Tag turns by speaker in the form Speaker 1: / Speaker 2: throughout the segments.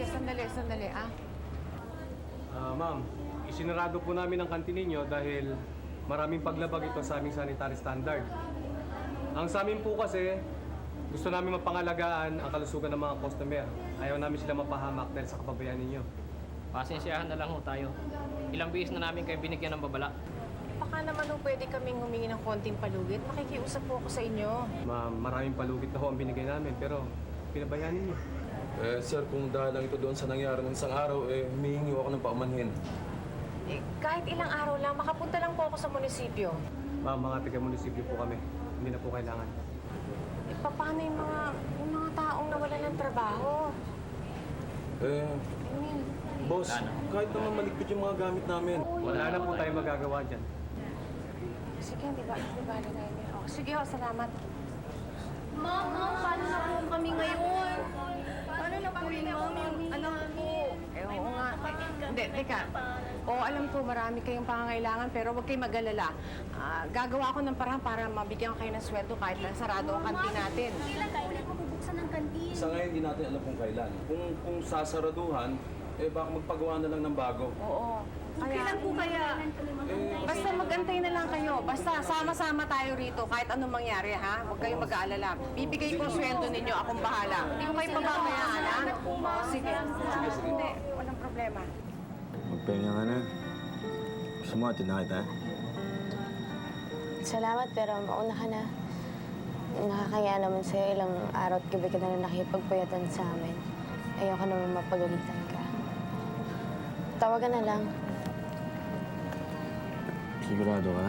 Speaker 1: Sandali, ah.
Speaker 2: Ma'am, isinarado po namin ang kantin ninyo dahil maraming paglabag ito sa aming sanitary standard. Ang sa amin po kasi, gusto namin mapangalagaan ang kalusugan ng mga customer. Ayaw namin sila mapahamak dahil sa kapabayaan ninyo.
Speaker 3: Pasensyahan na lang ho tayo. Ilang bihis na namin kayo binigyan ng babala.
Speaker 1: Baka naman pwede kaming humingi ng konting palugit. Makikiusap po ako sa inyo.
Speaker 2: Ma'am, maraming palugit na ho ang binigay namin pero pinabayaan ninyo.
Speaker 4: Sir, kung dahil lang ito doon sa nangyari ng isang araw, humihingi ako ng paumanhin.
Speaker 1: Kahit ilang araw lang, makapunta lang po ako sa munisipyo.
Speaker 2: Ma'am, mga taga-munisipyo po kami. Hindi na po kailangan.
Speaker 1: Paano yung mga taong nawalan ng trabaho?
Speaker 4: Boss, kahit naman maligpit yung mga gamit namin.
Speaker 2: Wala na po tayong magagawa dyan.
Speaker 1: Sige, di ba na yun? Oh, sige, salamat.
Speaker 5: Ma'am, paano na po kami ngayon? Paano na po yun, ma'am? Yung anak po.
Speaker 1: Oo nga. Hindi, teka. Oo, alam ko, marami kayong pangangailangan, pero huwag kayong mag-alala. Gagawa ako ng parang para mabigyan kayo ng sweldo kahit na sarado ang kantin natin.
Speaker 5: Kailan tayo ulit mabubuksan ng kantin?
Speaker 4: Sa ngayon, hindi natin alam kung kailan. Kung sasaraduhan, baka magpagawa na lang ng bago.
Speaker 1: Oo.
Speaker 5: Kailan po kaya?
Speaker 1: Basta mag-antay na lang kayo. Basta sama-sama tayo rito kahit anong mangyari, ha? Huwag kayong mag-aalala. Bibigay ko ang sweldo ninyo. Akong bahala. Hindi ko kayo pababayaan, ha? Sige. Hindi, walang problema.
Speaker 6: Magpahinga ka na. Gusto mo, atin na kita.
Speaker 7: Salamat, pero mauna ka na. Nakakaya naman sa'yo, ilang araw at gabi ka na nakipagpuyatan sa amin. Ayoko naman mapagalitan ka. Tawagan na lang.
Speaker 6: Sigurado ka?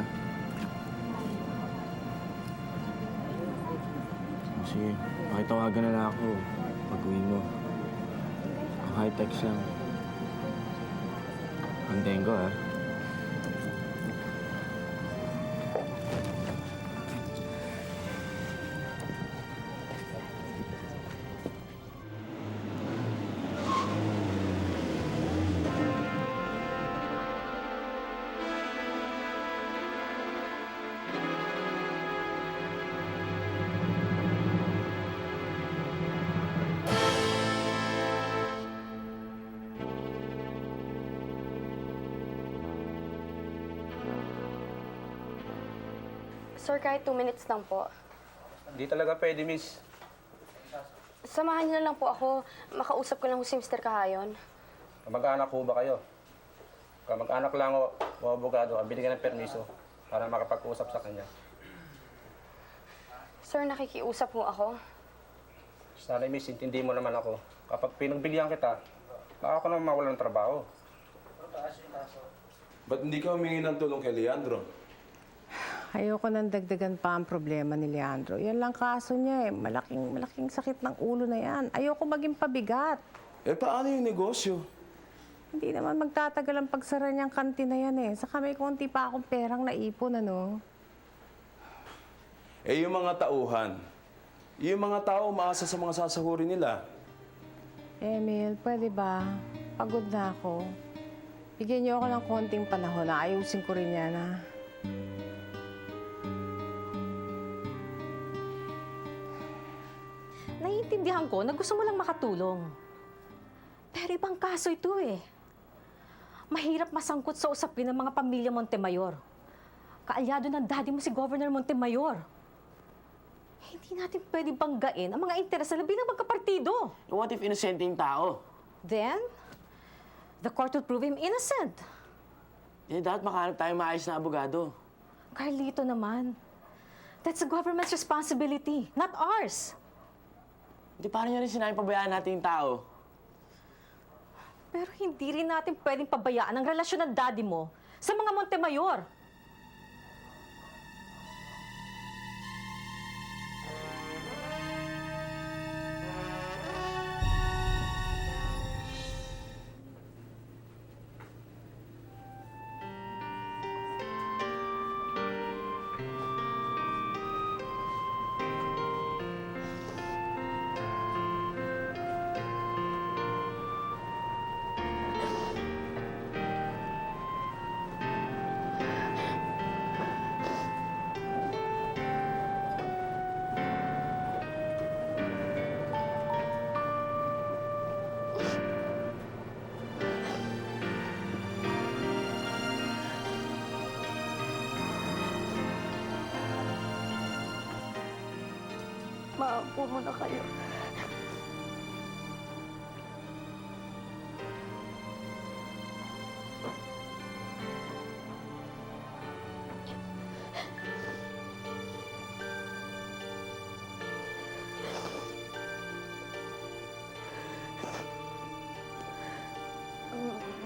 Speaker 6: Sige, pakitawagan na lang ako pag-uwi mo. Kahit text lang. Antayin ko, ha?
Speaker 7: Sir, kahit 2 minutes lang po.
Speaker 3: Hindi talaga pwede, miss.
Speaker 7: Samahan niyo na lang po ako. Makausap ko lang si Mr. Kahayon.
Speaker 3: Kamag-anak ho ba kayo? Kamag-anak lang o abogado, binigyan ng permiso para makapag-usap sa kanya.
Speaker 7: Sir, nakikiusap po ako.
Speaker 3: Sana, miss, intindi mo naman ako. Kapag pinagbigyan kita, baka ako naman mawala ng trabaho.
Speaker 4: Ba't hindi ka humingi ng tulong kay Leandro?
Speaker 1: Ayoko nang dagdagan pa ang problema ni Leandro. Yan lang kaso niya, eh. Malaking sakit ng ulo na yan. Ayoko maging pabigat.
Speaker 4: Paano yung negosyo?
Speaker 1: Hindi naman magtatagal ang pagsara niyang kantin na yan, eh. Saka may konti pa akong perang naipon, ano?
Speaker 4: Yung mga tauhan, yung mga tao umaasa sa mga sasahurin nila.
Speaker 1: Emil, pwede ba? Pagod na ako. Bigyan niyo ako ng konting panahon na ayusin ko rin yan, ha?
Speaker 8: Naiintindihan ko na gusto mo lang makatulong. Pero ibang kaso ito eh. Mahirap masangkot sa usapin ng mga pamilya Montemayor. Kaalyado ng daddy mo si Governor Montemayor. Hindi natin pwedeng banggain ang mga interes na bilang magkapartido.
Speaker 9: What if innocent yung tao?
Speaker 8: Then, the court will prove him innocent.
Speaker 9: Dapat makahanap tayo maayos na abogado.
Speaker 8: Carlito naman, that's the government's responsibility, not ours.
Speaker 9: Paano nyo rin sinabing pabayaan natin yung tao?
Speaker 8: Pero hindi rin natin pwedeng pabayaan ang relasyon ng daddy mo sa mga Montemayor.
Speaker 5: Maampo mo na kayo.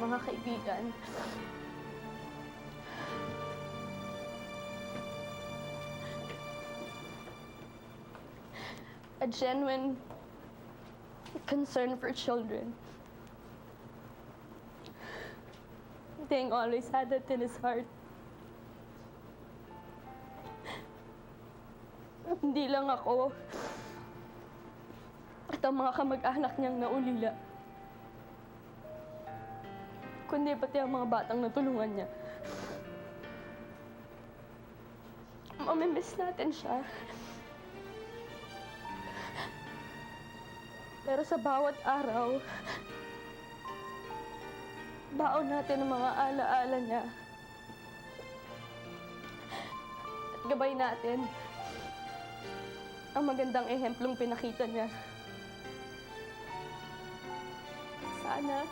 Speaker 5: Mga kaibigan, a genuine concern for children. Deng always had that in his heart. Hindi lang ako at ang mga kamag-anak niyang naulila, kundi pati ang mga batang natulungan niya. Mamimiss natin siya. Pero sa bawat araw, baon natin ang mga alaala niya. At gabay natin ang magandang ehemplong pinakita niya. Sana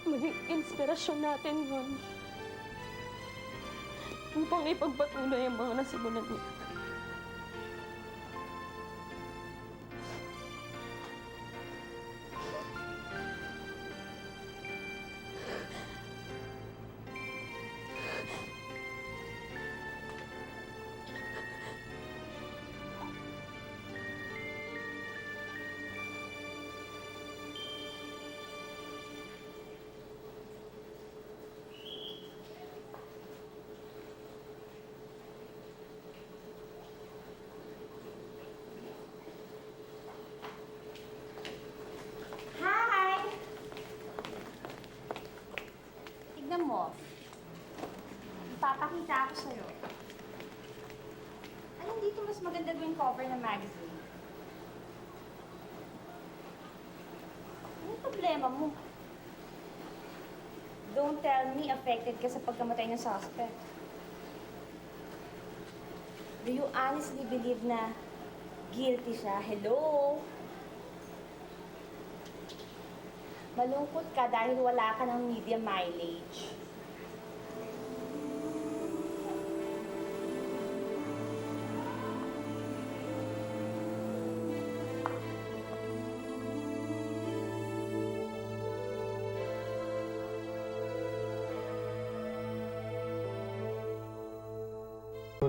Speaker 5: maging inspirasyon natin yun upang ipagpatuloy ang mga nasimulan niya.
Speaker 10: Tignan mo. Papakita ako sa'yo. Anong dito mas maganda gawing cover ng magazine? Anong problema mo? Don't tell me affected ka sa pagkamatay ng suspect. Do you honestly believe na guilty siya? Hello? Malungkot ka dahil wala ka ng media mileage.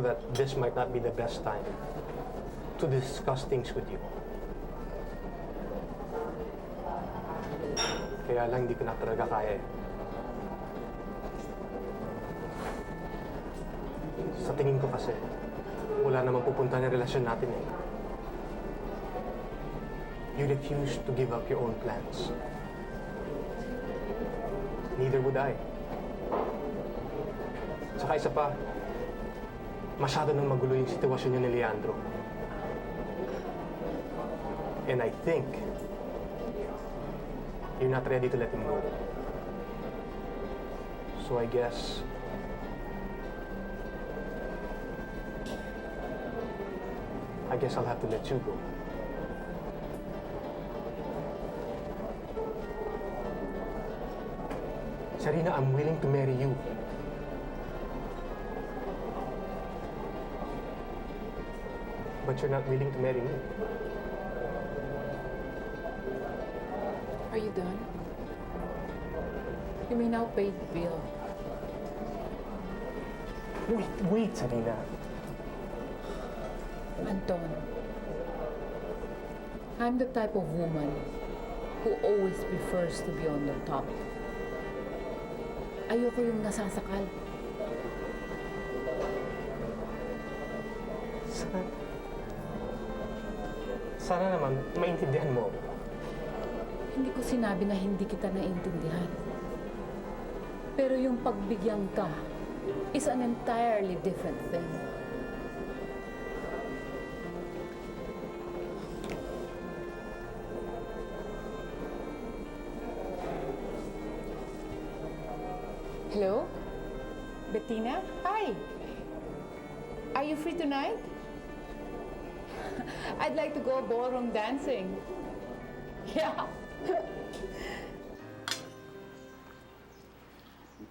Speaker 2: That this might not be the best time to discuss things with you. Kaya lang hindi ko na talaga kaya. Sa tingin ko kasi, wala namang pupunta ng relasyon natin eh. You refuse to give up your own plans. Neither would I. Saka isa pa, masyado nang magulo yung sitwasyon niya ni Leandro. And I think you're not ready to let him go. So I guess I'll have to let you go. Sarina, I'm willing to marry you. But you're not willing to marry me.
Speaker 11: Are you done? You may now pay the bill.
Speaker 2: Wait, Sarina.
Speaker 11: Anton, I'm the type of woman who always prefers to be on the top. Ayoko yung nasasakal.
Speaker 2: Sana naman maintindihan mo.
Speaker 11: Hindi ko sinabi na hindi kita naiintindihan. Pero yung pagbigyan ka is an entirely different thing.
Speaker 12: Hello? Bettina? Hi! Are you free tonight?
Speaker 11: I'd like to go ballroom dancing. Yeah.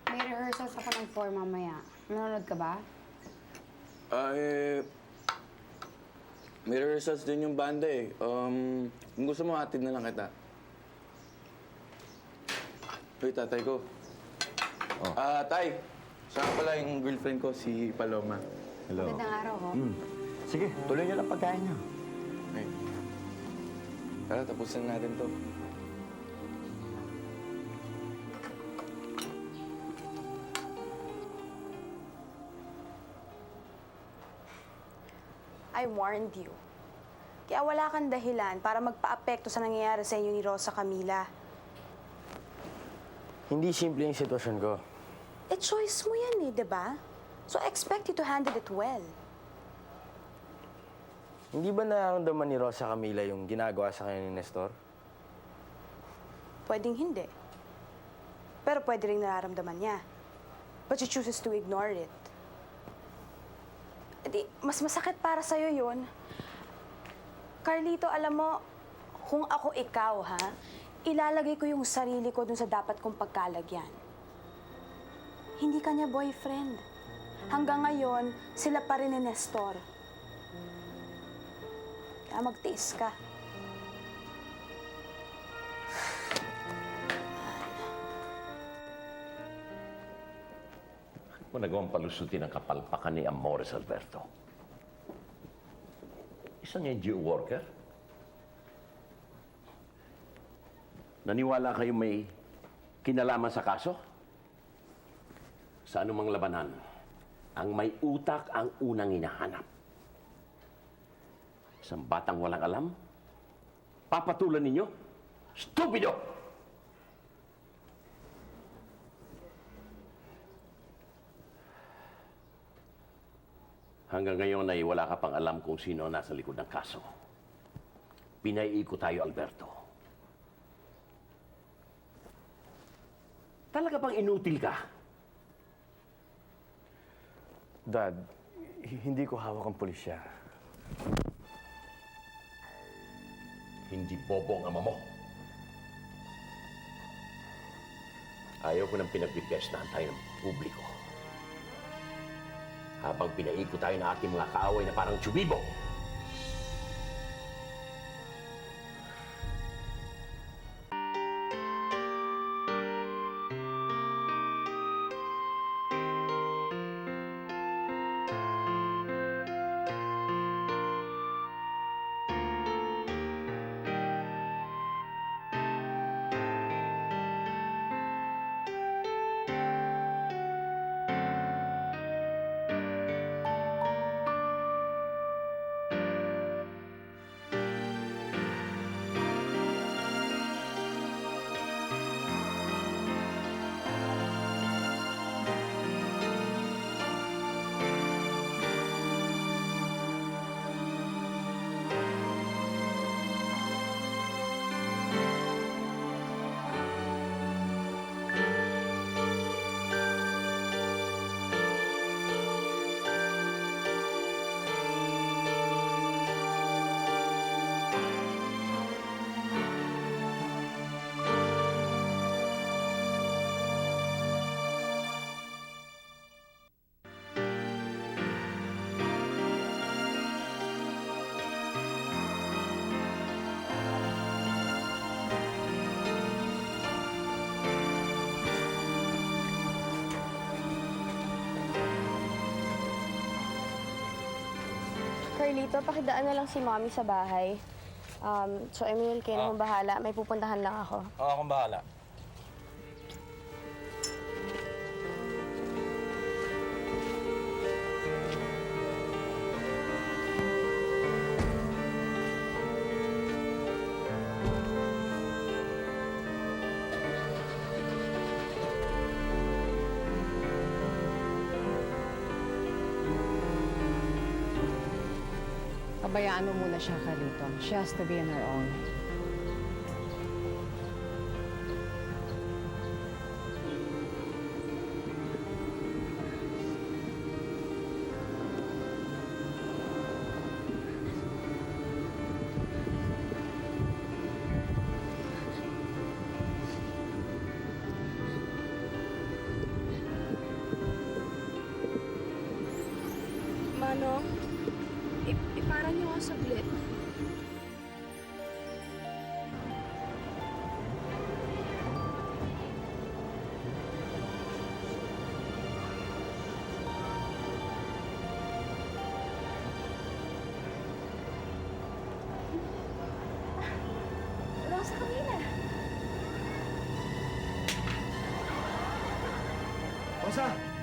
Speaker 5: May rehearsals ako ng 4 mamaya. Manonood ka ba?
Speaker 9: May rehearsals din yung banda eh. Kung gusto mo, hatid na lang kita. Uy, tatay ko. Tay. Siya pala yung girlfriend ko, si Paloma.
Speaker 6: Hello.
Speaker 5: Magandang araw, ho.
Speaker 6: Sige, tuloy niyo lang pagkain niyo.
Speaker 9: Okay. Tara, tapusin natin to.
Speaker 7: I warned you. Kaya wala kang dahilan para magpa-apekto sa nangyayari sa inyo ni Rosa Camila.
Speaker 6: Hindi simple yung sitwasyon ko.
Speaker 7: Choice mo yan di ba? So I expect you to handle it well.
Speaker 6: Hindi ba nararamdaman ni Rosa Camila yung ginagawa sa kanya ni Nestor?
Speaker 7: Pwedeng hindi. Pero pwede rin nararamdaman niya. But she chooses to ignore it. Di, mas masakit para sa'yo yun. Carlito, alam mo, kung ako ikaw, ilalagay ko yung sarili ko dun sa dapat kong pagkalagyan. Hindi kanya boyfriend. Hanggang ngayon, sila pa rin ni Nestor. Kaya magtiis ka.
Speaker 13: Mo nagawang palusutin ang kapalpakan ni Amores Alberto. Isang NGO worker. Naniwala kayo may kinalaman sa kaso? Sa anumang labanan, ang may utak ang unang hinahanap. Isang batang walang alam? Papatulan ninyo? Stupido! Hanggang ngayon ay wala ka pang alam kung sino ang nasa likod ng kaso. Pinaiiko tayo, Alberto. Talaga bang inutil ka?
Speaker 6: Dad, hindi ko hawak ang pulisya.
Speaker 13: Hindi bobo ang ama mo. Ayaw ko nang pinagpipestahan tayo ng publiko. Habang pinaiiko tayo ng ating mga kaaway na parang tsubibo.
Speaker 7: Carlito, pakidaan na lang si Mommy sa bahay. So Emil, kayo na akong bahala. May pupuntahan lang ako.
Speaker 3: Oo, akong bahala.
Speaker 1: Pabayaan mo muna siya, Carlito. She has to be on her own.
Speaker 7: no? Ipara niyo ako saglit.
Speaker 10: Rosa Camila.
Speaker 6: Rosa!